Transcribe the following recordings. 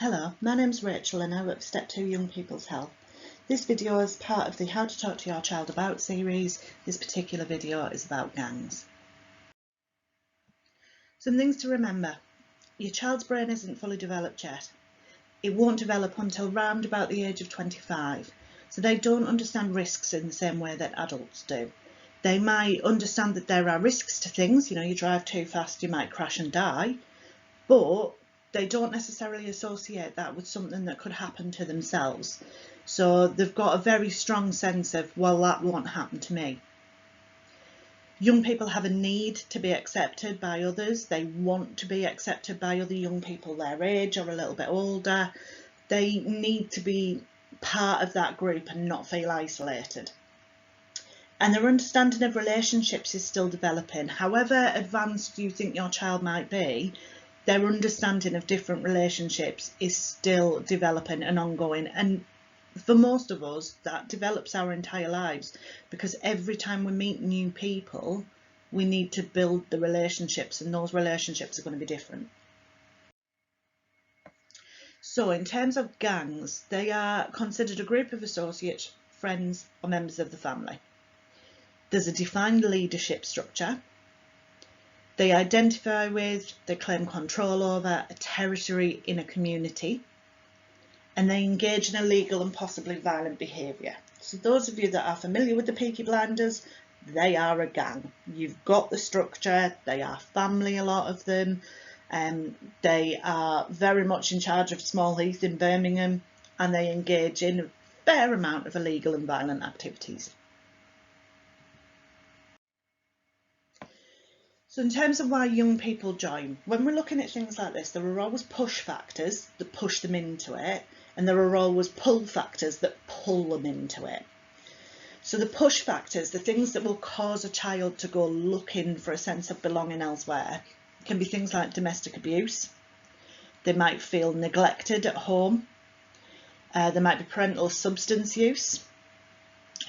Hello, my name's Rachel and I work for Step 2 Young People's Health. This video is part of the How to Talk to Your Child About series. This particular video is about gangs. Some things to remember. Your child's brain isn't fully developed yet. It won't develop until round about the age of 25, so they don't understand risks in the same way that adults do. They might understand that there are risks to things, you drive too fast, you might crash and die, but they don't necessarily associate that with something that could happen to themselves. So they've got a very strong sense of, well, that won't happen to me. Young people have a need to be accepted by others. They want to be accepted by other young people their age or a little bit older. They need to be part of that group and not feel isolated. And their understanding of relationships is still developing. However advanced you think your child might be, their understanding of different relationships is still developing and ongoing, and for most of us that develops our entire lives, because every time we meet new people we need to build the relationships, and those relationships are going to be different. So in terms of gangs, they are considered a group of associates, friends or members of the family. There's a defined leadership structure. They identify with, they claim control over a territory in a community, and they engage in illegal and possibly violent behaviour. So those of you that are familiar with the Peaky Blinders, they are a gang. You've got the structure, they are family, a lot of them, they are very much in charge of Small Heath in Birmingham, and they engage in a fair amount of illegal and violent activities. So in terms of why young people join, when we're looking at things like this, there are always push factors that push them into it, and there are always pull factors that pull them into it. So the push factors, the things that will cause a child to go looking for a sense of belonging elsewhere, can be things like domestic abuse. They might feel neglected at home. There might be parental substance use,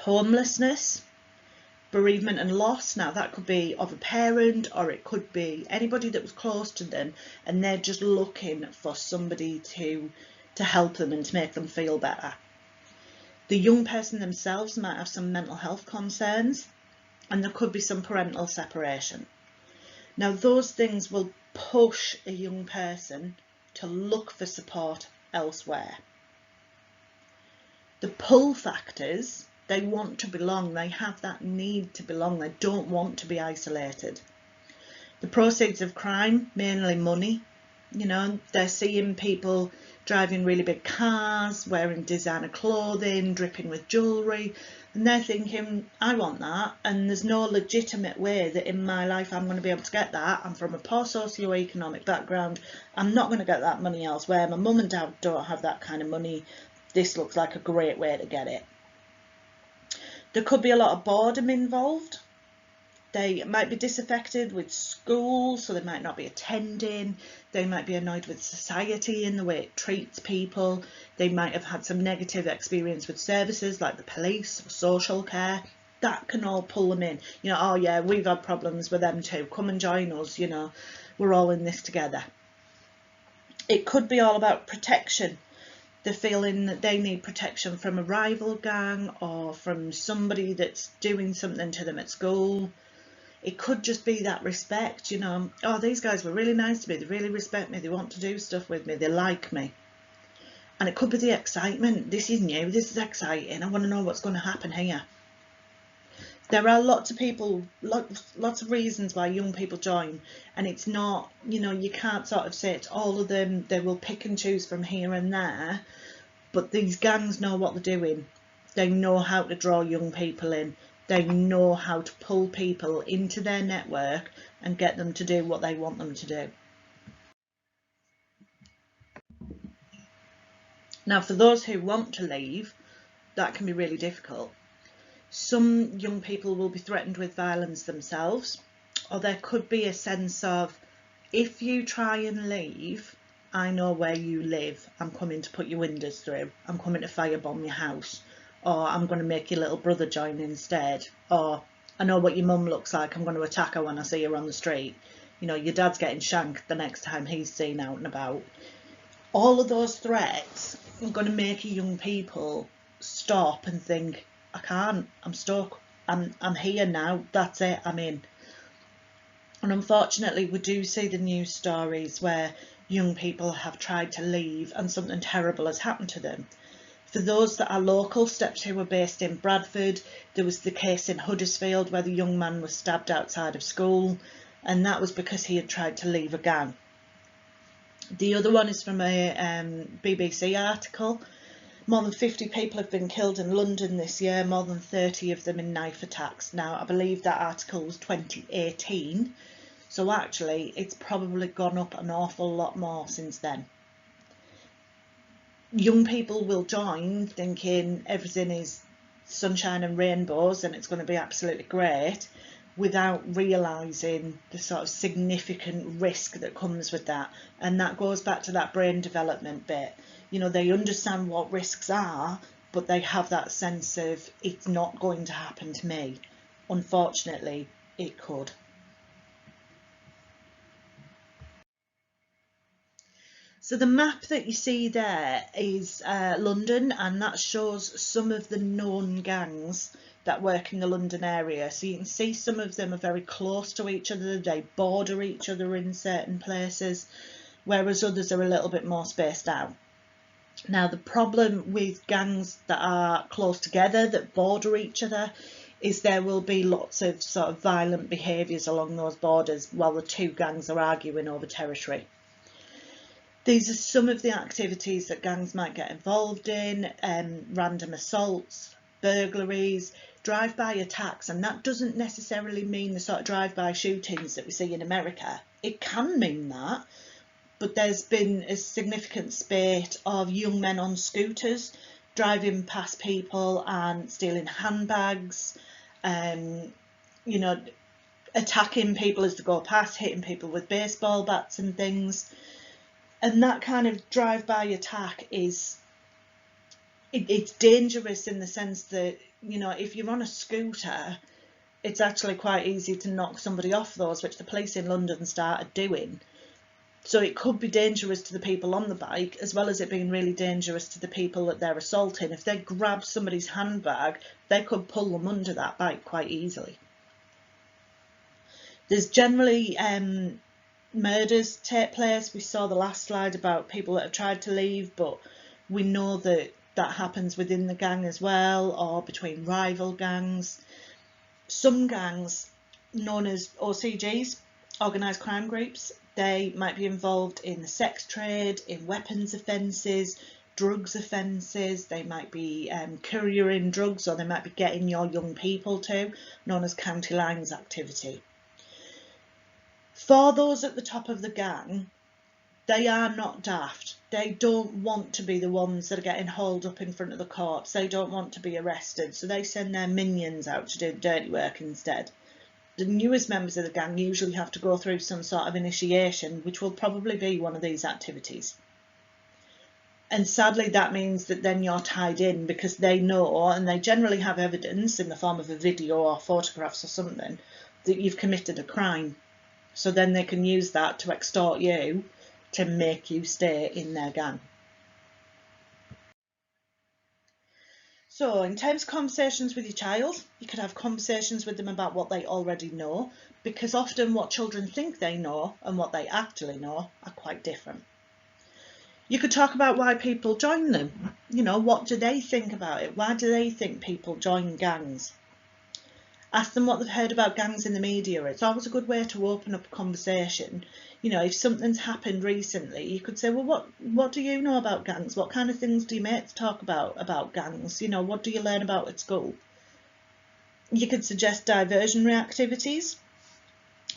homelessness, bereavement and loss. Now that could be of a parent, or it could be anybody that was close to them and they're just looking for somebody to help them and to make them feel better. The young person themselves might have some mental health concerns, and there could be some parental separation. Now those things will push a young person to look for support elsewhere. The pull factors, they want to belong, they have that need to belong, they don't want to be isolated. The proceeds of crime, mainly money, they're seeing people driving really big cars, wearing designer clothing, dripping with jewellery, and they're thinking, I want that, and there's no legitimate way that in my life I'm going to be able to get that. I'm from a poor socio-economic background, I'm not going to get that money elsewhere, my mum and dad don't have that kind of money, this looks like a great way to get it. There could be a lot of boredom involved. They might be disaffected with school, so they might not be attending. They might be annoyed with society in the way it treats people. They might have had some negative experience with services like the police or social care. That can all pull them in. Oh yeah, we've had problems with them too. Come and join us, we're all in this together. It could be all about protection. They're feeling that they need protection from a rival gang or from somebody that's doing something to them at school. It could just be that respect, oh, these guys were really nice to me, they really respect me, they want to do stuff with me, they like me. And it could be the excitement, this is new, this is exciting, I want to know what's going to happen here. There are lots of people, lots of reasons why young people join, and it's not, you can't sort of say it's all of them, they will pick and choose from here and there, but these gangs know what they're doing. They know how to draw young people in, they know how to pull people into their network and get them to do what they want them to do. Now for those who want to leave, that can be really difficult. Some young people will be threatened with violence themselves, or there could be a sense of, if you try and leave, I know where you live, I'm coming to put your windows through, I'm coming to firebomb your house, or I'm going to make your little brother join instead, or I know what your mum looks like, I'm going to attack her when I see her on the street. Your dad's getting shanked the next time he's seen out and about. all of those threats are going to make young people stop and think, I can't, I'm stuck, I'm here now, that's it, I'm in. And unfortunately, we do see the news stories where young people have tried to leave and something terrible has happened to them. For those that are local, Step 2 were based in Bradford. There was the case in Huddersfield where the young man was stabbed outside of school, and that was because he had tried to leave a gang. The other one is from a BBC article. More than 50 people have been killed in London this year, more than 30 of them in knife attacks. Now, I believe that article was 2018, so actually it's probably gone up an awful lot more since then. Young people will join thinking everything is sunshine and rainbows and it's going to be absolutely great, without realising the sort of significant risk that comes with that. And that goes back to that brain development bit. You know, they understand what risks are, but they have that sense of, it's not going to happen to me. Unfortunately, it could. So the map that you see there is London, and that shows some of the known gangs that work in the London area. So you can see some of them are very close to each other, they border each other in certain places, whereas others are a little bit more spaced out. Now, the problem with gangs that are close together, that border each other, is there will be lots of sort of violent behaviours along those borders while the two gangs are arguing over territory. These are some of the activities that gangs might get involved in: random assaults, burglaries, drive-by attacks, and that doesn't necessarily mean the sort of drive-by shootings that we see in America. It can mean that, but there's been a significant spate of young men on scooters driving past people and stealing handbags, you know, attacking people as they go past, hitting people with baseball bats and things. And that kind of drive-by attack is, it's dangerous in the sense that, you know, if you're on a scooter, it's actually quite easy to knock somebody off those, which the police in London started doing. So it could be dangerous to the people on the bike, as well as it being really dangerous to the people that they're assaulting. If they grab somebody's handbag, they could pull them under that bike quite easily. There's generally murders take place. We saw the last slide about people that have tried to leave, but we know that that happens within the gang as well, or between rival gangs. Some gangs, known as OCGs, organised crime groups, they might be involved in the sex trade, in weapons offences, drugs offences. They might be couriering drugs, or they might be getting your young people to, known as county lines activity. For those at the top of the gang, they are not daft. They don't want to be the ones that are getting hauled up in front of the courts. They don't want to be arrested, so they send their minions out to do dirty work instead. The newest members of the gang usually have to go through some sort of initiation, which will probably be one of these activities. And sadly, that means that then you're tied in, because they know, and they generally have evidence in the form of a video or photographs or something, that you've committed a crime. So then they can use that to extort you, to make you stay in their gang. So in terms of conversations with your child, you could have conversations with them about what they already know, because often what children think they know and what they actually know are quite different. You could talk about why people join them. You know, what do they think about it? Why do they think people join gangs? Ask them what they've heard about gangs in the media. It's always a good way to open up a conversation. You know, if something's happened recently, you could say, well, what do you know about gangs? What kind of things do your mates talk about gangs? You know, what do you learn about at school? You could suggest diversionary activities.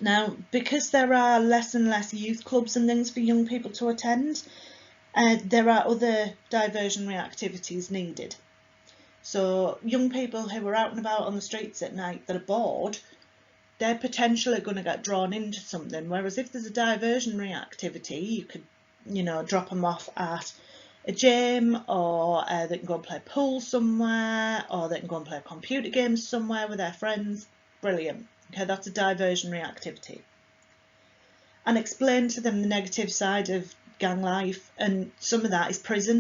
Now, because there are less and less youth clubs and things for young people to attend, there are other diversionary activities needed. So young people who are out and about on the streets at night that are bored, they're potentially going to get drawn into something. Whereas if there's a diversionary activity, you could, you know, drop them off at a gym, or they can go and play pool somewhere, or they can go and play computer games somewhere with their friends. Brilliant. Okay, that's a diversionary activity. And explain to them the negative side of gang life, and some of that is prison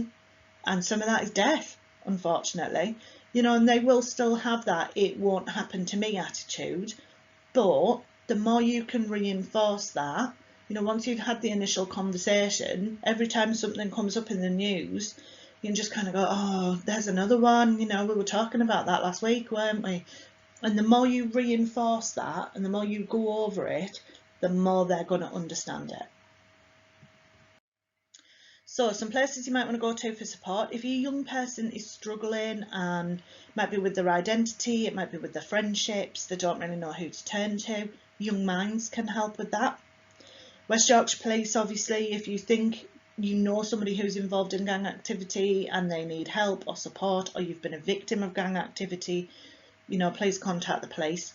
and some of that is death, unfortunately. You know, and they will still have that "it won't happen to me" attitude, but the more you can reinforce that, you know, once you've had the initial conversation, every time something comes up in the news, you can just kind of go, "Oh, there's another one, you know, we were talking about that last week, weren't we?" And the more you reinforce that and the more you go over it, the more they're going to understand it. So some places you might want to go to for support. If your young person is struggling, and might be with their identity, it might be with their friendships, they don't really know who to turn to, Young Minds can help with that. West Yorkshire Police, obviously, if you think you know somebody who's involved in gang activity and they need help or support, or you've been a victim of gang activity, you know, please contact the police.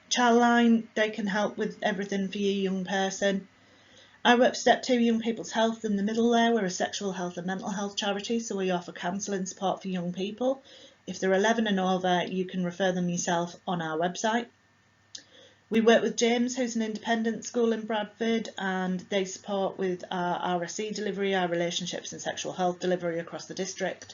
Childline, they can help with everything for your young person. I work for Step 2 Young People's Health in the middle there. We're a sexual health and mental health charity, so we offer counselling support for young people. If they're 11 and over, you can refer them yourself on our website. We work with James, who's an independent school in Bradford, and they support with our RSE delivery, our relationships and sexual health delivery across the district.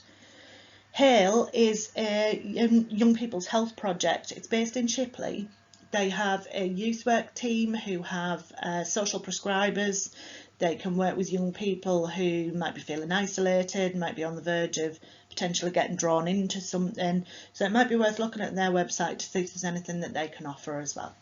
Hale is a young people's health project. It's based in Shipley. They have a youth work team who have social prescribers. They can work with young people who might be feeling isolated, might be on the verge of potentially getting drawn into something. So it might be worth looking at their website to see if there's anything that they can offer as well.